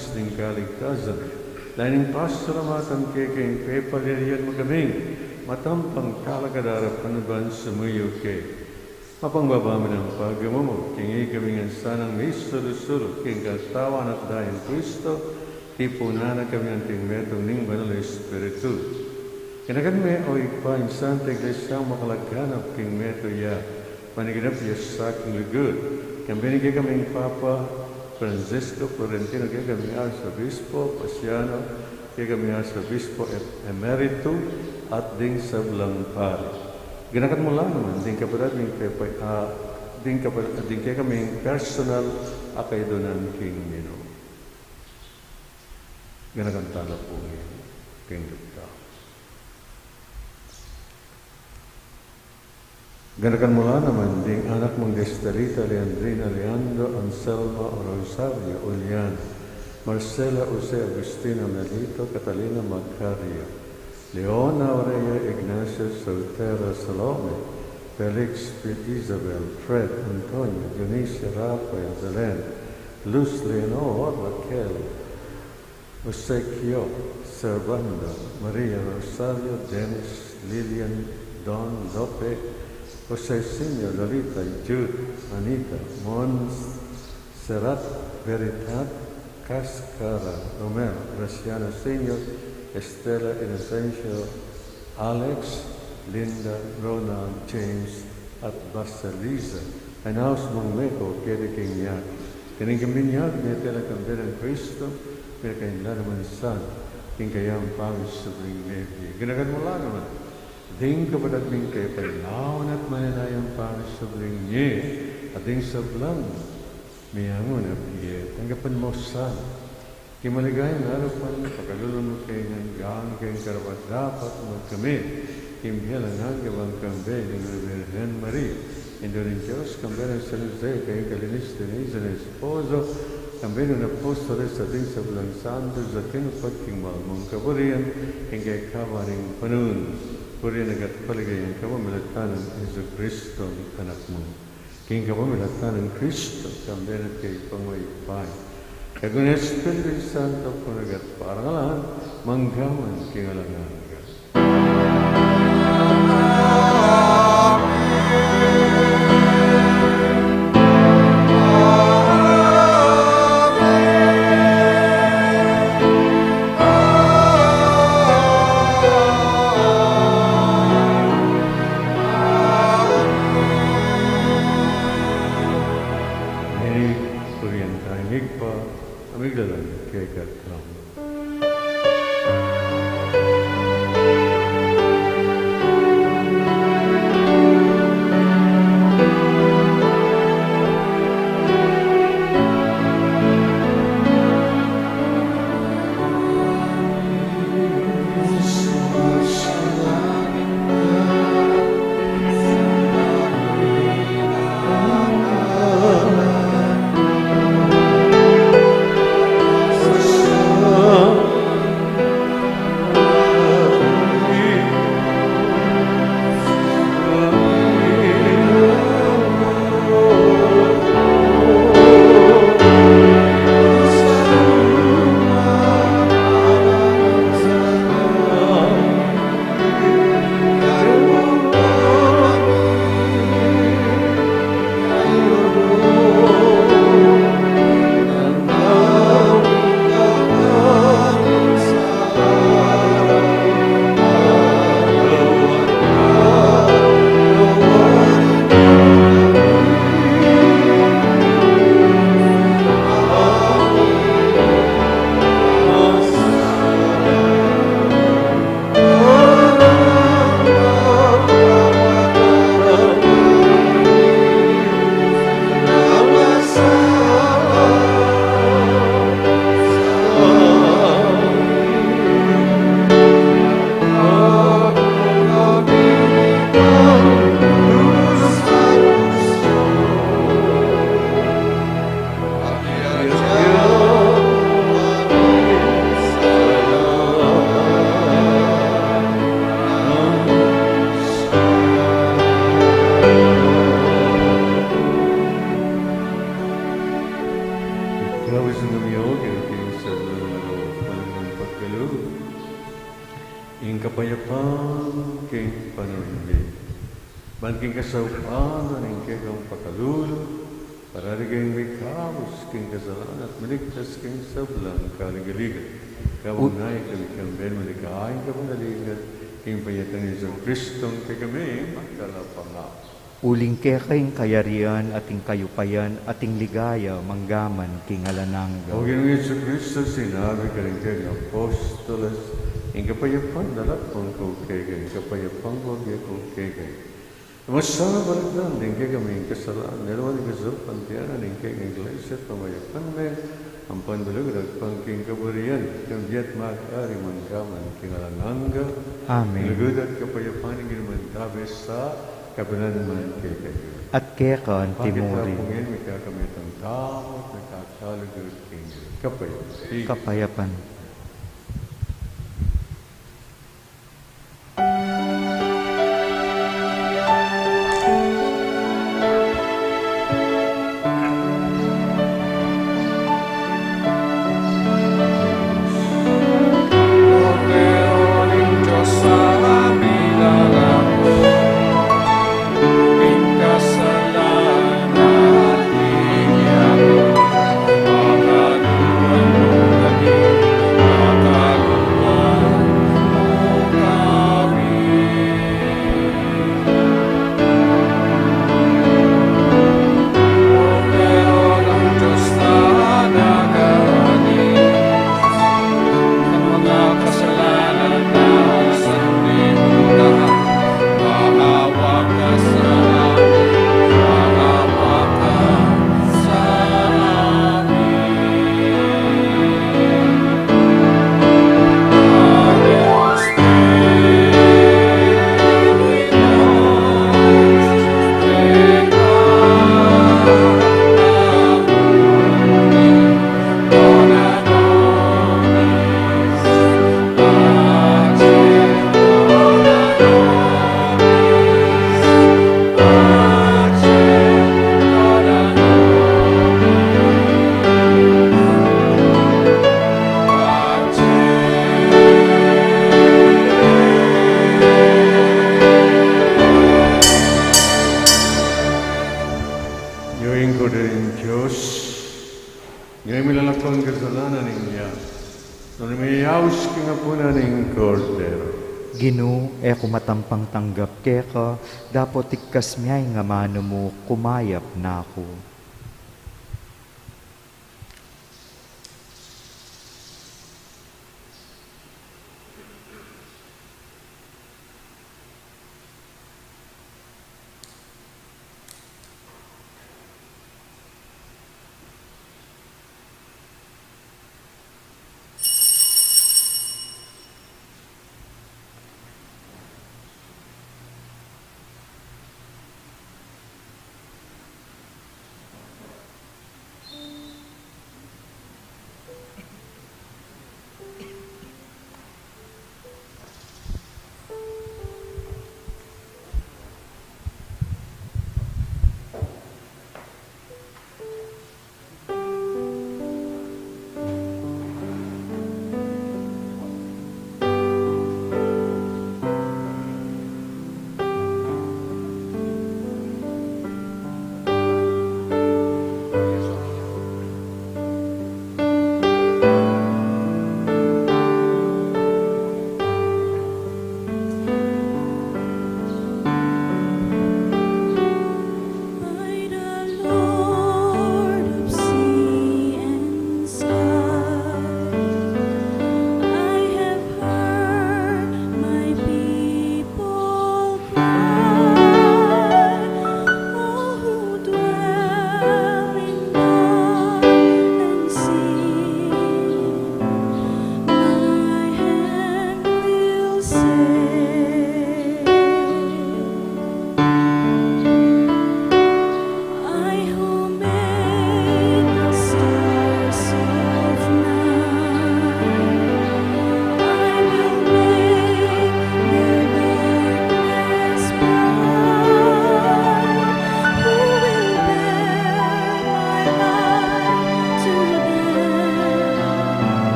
nais ng kaligtasan. Dahil pasalamatan kay pepaliriyan mo kaming matampang kalakadara panuban sumuyo kay. Mapangbaba mo ng paggamamo, kingi kaming sanang may sulu-sulu, king katawan at dahil Kristo, tipunana kami ang tingmetong ning banal Espiritu. Kinakan me o ipain Santa Iglesia makalaghanap king meto ya, paniginap ya sa aking lugod. Kambinigay kaming Papa Francisco Florentino, kaya kami Arsobispo Pasiano, kaya kami Arsobispo Emerito, at ding sablang pari. Ganakan mo lang naman, ding kapadat ming pepay, ding kaya kaming personal akay donan king Nino. Ganakan tala po ngayon, king Dukta. Ganakan mula naman ding anak mong Destalita, Leandrina, Leandro, Anselma, Rosario, Ulian, Marcela, Jose, Agustina, Melito, Catalina, Macario, Leona, Aurea, Ignacio, Soltera, Salome, Felix, Isabel, Fred, Antonio, Dionisio, Rafael, Belen, Luz, Leonor, Raquel, Jose Kio, Servando, Maria, Rosario, Dennis, Lilian, Don, Lope, Jose Sinio, Lolita, Jude, Anita, Mons, Serat, Veritat, Cascara, Romero, Graciano Sinio, Estela, Inocencio, Alex, Linda, Ronald, James, at Basaliza. Anaus mong meko, kede king yak. Kining kaminyag, may tela kambilang Kristo, may kainla naman san, king kayang pawis sa bring nebi. Ginagan mo lang naman. Ding kapadat ming kay palawan at mananayang pawis sa bring nye, at ding sablang, miyangon at iye, tanggapan mo san. Kimaligayan harapan, pakalulong mo kayo ng gaang kayong karapat dapat magkamit. Kimbiyalang hanggang kambe ng Virgen Maria. Indo ng Diyos, kambe ng San Jose, kayong kalinis din sa esposo, kambe ng Apostoles sa ding sa Blang Santos, at kinupad king malmong kaburian, hingga kawaring panun. Puriyan agat paligayan kamamilatan ng Yesu Kristo, anak mo. King kamamilatan ng Kristo, kambe ng kay pangwaypay. Kaya Espiritu Santo po nagat parangalan, manggaman kingalangan. ing kapayapang king panungi. Banking kasaupanan ing kekang pakalulo, pararigay mikabos king kasalan at maligtas king sablang kaligaligan. Kaunay kami kamben malikain ka panaligan, king payatan ni Isang Kristong kagami magkalapanga. Uling kekaing kayarian ating kayupayan ating ligaya manggaman king alanangga. O Ginoong Yesu Kristo, sinabi ka rin kay Apostoles, ing kapayapang dalapang kukegay, ing kapayapang wagya kukegay. Masama balagdan, ing kay kami kasalaan, nalawan ing kasal pantiyanan, ing kay iglesia, pamayapan men, ang pandulog at pangking kaburian, kambiat makari manggaman king alanangga. Amen. Lugod at kapayapan ing ginumantabi sa kapilanman kay kayo. At kekan timuri, Pagkatapungin, may kakamit ang tao at nakakalugod king kapayapan. kapayapan. Ngayon milalakon kasalanan niya. Nung miyaws kingapunan ng kordero. Ginu, kumatampang tanggap keka, dapat tikkas miyay nga mano mo, kumayap na ako.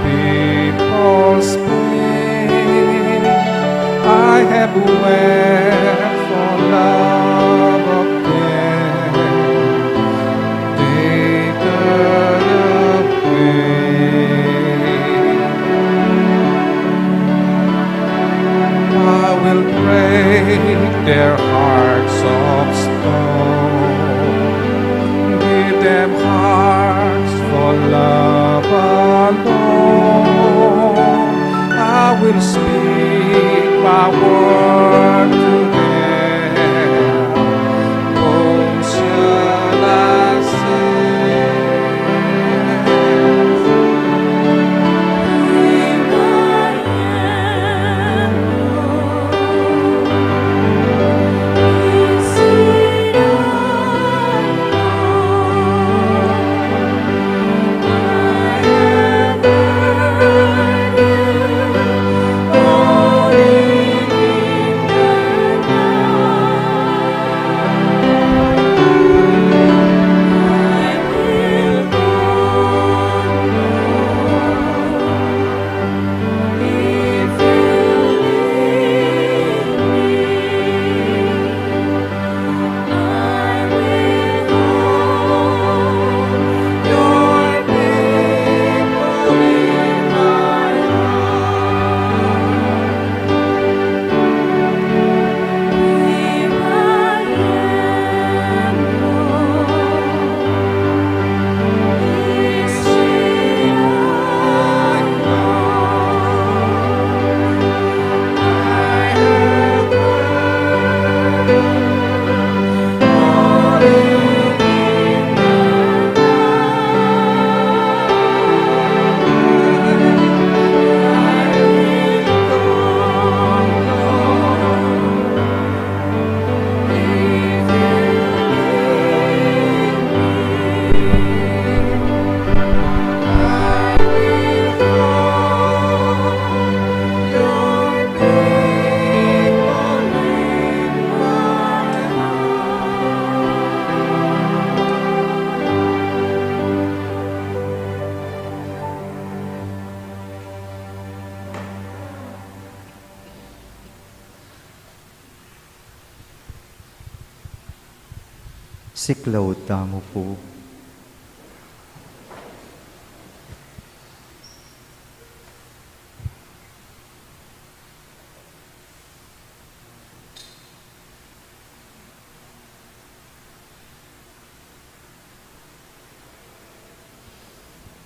people's pain. I have wept for love of them, taken away. I will break their hearts of stone, give them hearts for love alone. I will speak my word to them. Whom shall I send? Here I am, Lord. Is it I, Lord? I have heard you calling in the night. I will go, Lord, if you lead me. I will hold your people in my heart. Here I am, Lord. Is it I, Lord? I have heard calling in the Siklaw damo po.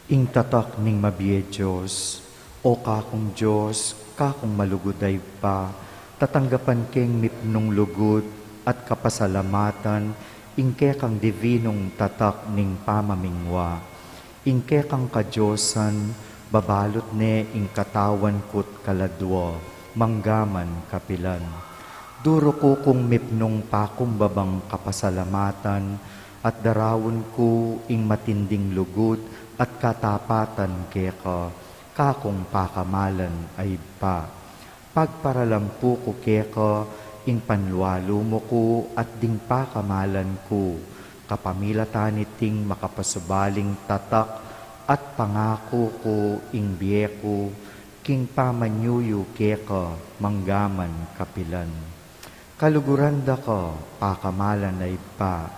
Ing tatak ning mabiye Diyos, o kakong Diyos, kakong maluguday pa, tatanggapan keng mipnong lugod at kapasalamatan, ingke kang divinong tatak ning pamamingwa. Ingke kang kadyosan, babalot ne ing katawan ko't kaladwa, manggaman kapilan. Duro ko kung mipnong pakumbabang kapasalamatan, at darawon ko ing matinding lugod at katapatan keka, kakong pakamalan ay pa. Pagparalampu ko keka, ing panlualo mo ko at ding pakamalan ko, kapamilatan iting makapasubaling tatak at pangako ko ing biyeko, king pamanyuyo keka, manggaman kapilan. Kaluguranda ka, pakamalan ay pa,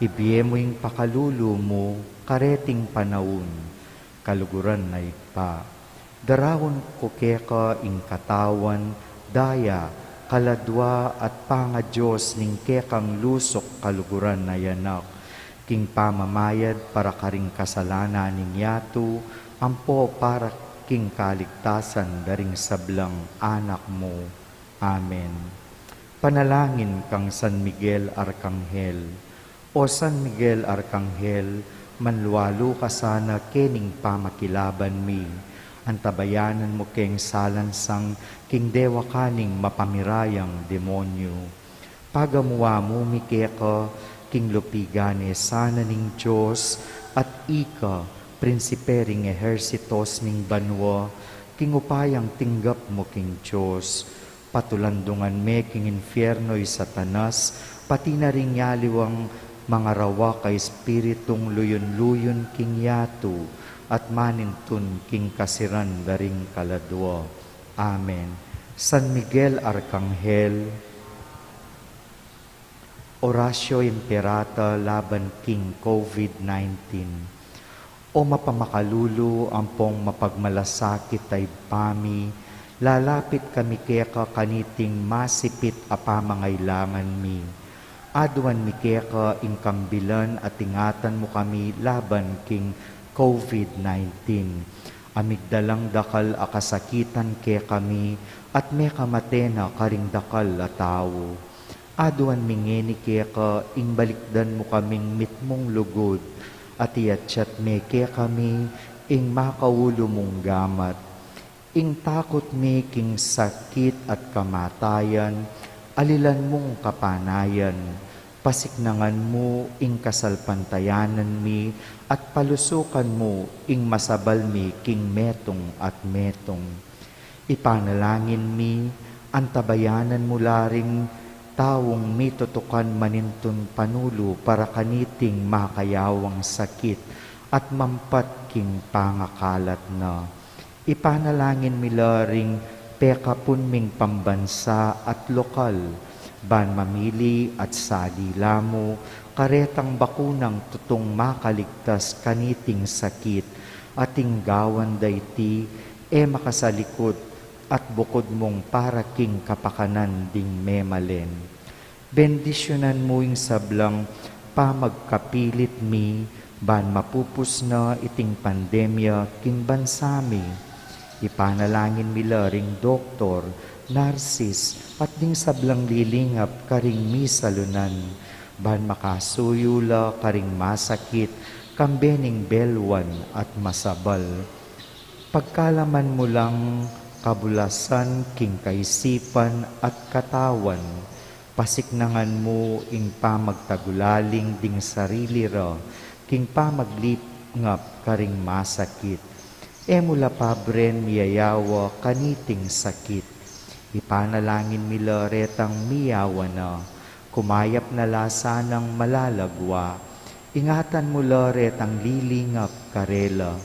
ibiye mo ing pakalulo mo, kareting panahon, kaluguran ay pa. Darawon ko keka ing katawan, daya, kaladwa at panga Diyos ning kekang lusok kaluguran na yanak, king pamamayad para karing kasalanan ning yato, ampo para king kaligtasan daring sablang anak mo. Amen. Panalangin kang San Miguel Arkanghel. O San Miguel Arkanghel, manlualo ka sana kening pamakilaban mi, antabayanan mo keng salansang king dewa kaning mapamirayang demonyo. Pagamuwa mo mikeka king lupigane sana ning Diyos at ika prinsipering ehersitos ning Banua, king upayang tinggap mo king Diyos. Patulandungan me king infierno'y satanas, pati na ring yaliwang mga rawa kay Espiritong luyon-luyon king yato, at manintun king kasiran daring kaladwa. Amen. San Miguel Arkanghel, Oratio Imperata laban king COVID-19. O mapamakalulu ampong mapagmalasakit ay pami, lalapit kami keka kaniting masipit apamangailangan mi. Aduan mi keka ingkambilan at ingatan mo kami laban king COVID-19. Amigdalang dakal akasakitan ke kami at may kamatena karing dakal a tao. Aduan mingeni keka ingbalikdan mo kaming mitmong lugod at iatsyat me ke kami ing makawulo mong gamat. Ing takot me king sakit at kamatayan, alilan mong kapanayan. Pasiknangan mo ing kasalpantayanan mi at palusukan mo ing masabal mi king metong at metong. Ipanalangin mi, antabayanan mo laring tawong mitutukan manintun panulo para kaniting makayawang sakit at mampat king pangakalat na. Ipanalangin mi laring pekapun ming pambansa at lokal, ban mamili at sadila mo, karetang bakunang tutong makaligtas kaniting sakit, ating gawan dayti, makasalikod, at bukod mong para king kapakanan ding memalen. Bendisyonan mo ing sablang pamagkapilit mi, ban mapupus na iting pandemya king bansami. Ipanalangin mi laring doktor, narsis, at ding sablang lilingap karing misalunan, ban makasuyula karing masakit, kambening belwan at masabal. Pagkalaman mo lang kabulasan king kaisipan at katawan, pasiknangan mo ing pamagtagulaling ding sarili ra, king pamaglingap karing masakit. Mula pabren miyayawa kaniting sakit. Ipanalangin mi laretang miyawa na, kumayap na lasa ng malalagwa. Ingatan mo laretang lilingap karela.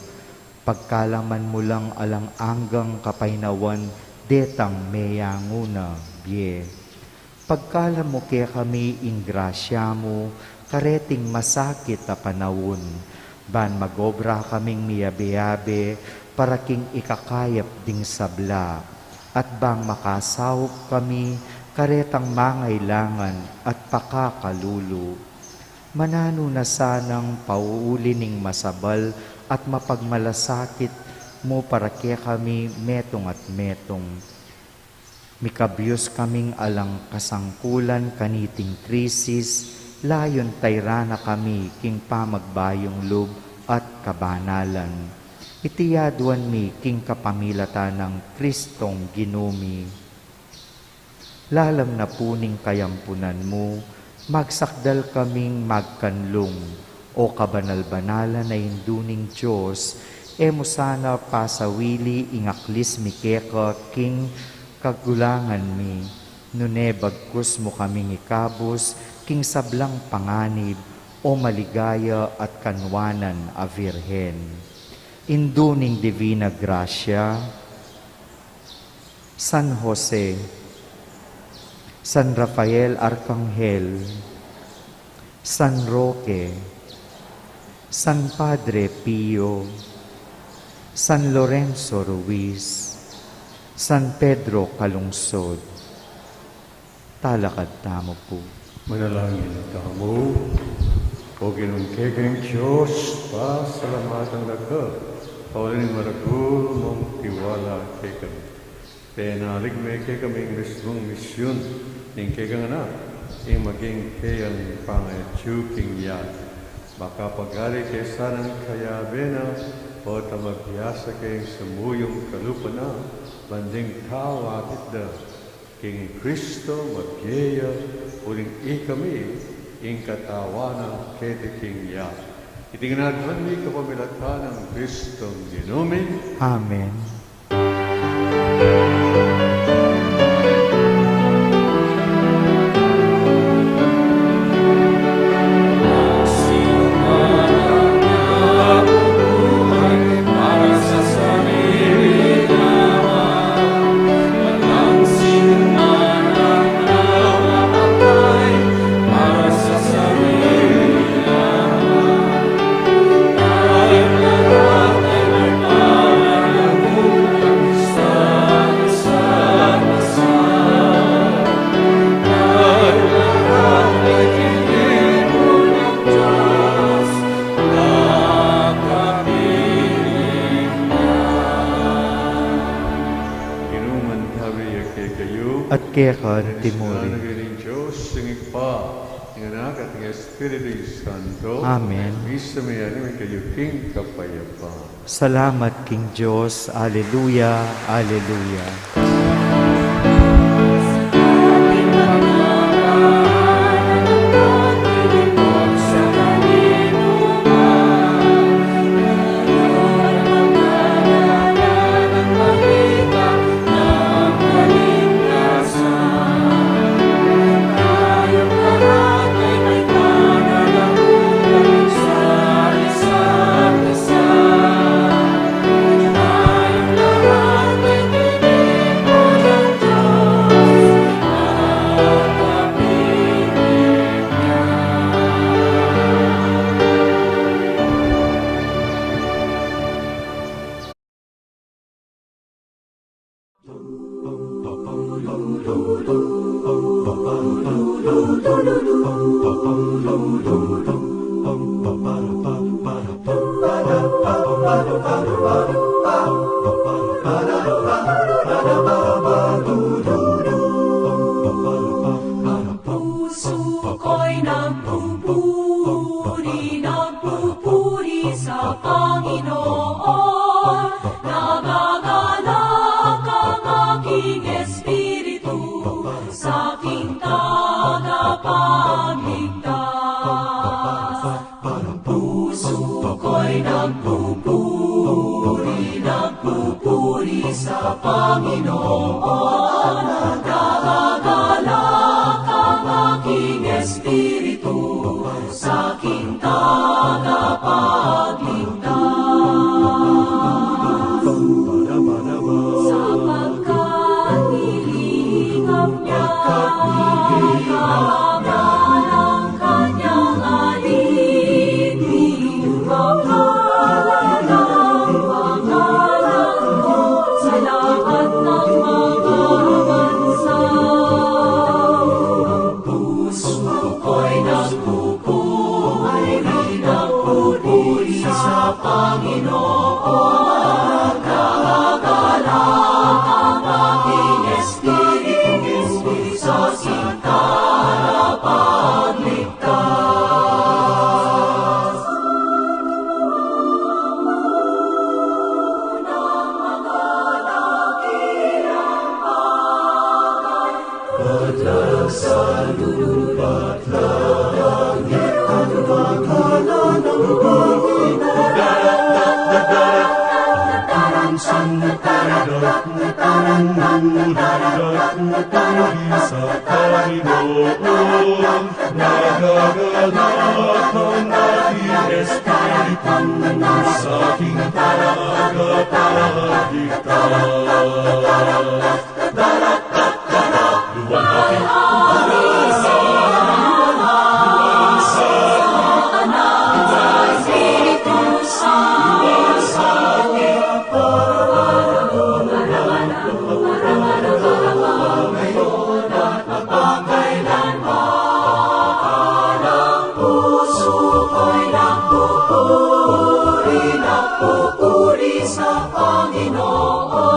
Pagkalaman mo lang alang anggang kapainawan, detang meyanguna bie. Pagkalam mo kaya kami ing grasya mo, kareting masakit a panawon. Ban magobra kaming miyabe-yabe, para king ikakayap ding sabla. At bang makasawop kami, karetang mangailangan at pakakalulu. Manano na sanang pauulining masabal at mapagmalasakit mo para kaya kami metong at metong. Mikabyos kaming alang kasangkulan kaniting krisis, layon tayrana kami king pamagbayong loob at kabanalan. Itiyaduan mi king kapamilatan ng Kristong ginumi. Lalam na puning kayampunan mo, magsakdal kaming magkanlong, o kabanal-banala na induning Diyos, mo sana pasawili ingaklis mi keka king kagulangan mi, nune bagkus mo kaming ikabos, king sablang panganib, o maligaya at kanwanan a Virhen. Induning Divina Gracia, San Jose, San Rafael Arkanghel, San Roque, San Padre Pio, San Lorenzo Ruiz, San Pedro Calungsod. Talakad tamo po. Manalangin kamo, o ginungkegeng Diyos, pasalamatan na ka, paulining maragul mong tiwala kay kami. Penalig may kay kaming mismong misyon, ning kay kang anak, ing maging kayang pangayatsuking yan. Baka pagali kay sanang kayabe na, o tamagpiyasa kay samuyong kalupa na, banding tawakit da, king Kristo magyeya, uling ikami, ing katawana kete king yan. Itingnagman mi kapamilatan ng Kristong ginumi. Amen. at kekan timuri. Nagaling Diyos, singig pa, ng anak at ng Espiritu Santo. Amen. Isa may may kayo king kapayapa. Salamat King Diyos. Alleluia, alleluia. Nagpupuri sa Panginoon, nagagalak ang aking espiritu sa aking tagapagligtas. Puso ko'y nagpupuri sa Panginoon, nagagalak ang aking espiritu sa aking sapagkat nilingap niya ang kanyang alin, mapalalang pangalan mo sa lahat ng mga bansa. Puso ko'y nagpupuri sa Panginoon, nagagalak ang aking espiritu sa aking tagapagligtas. Unang mga dakilang bagay, patlag sa lupa't langit, at maghala ng Panginoon. Sa Panginoon, nagagalak ang aking espiritu sa aking tagapagligtas. Nagpupuri sa Panginoon.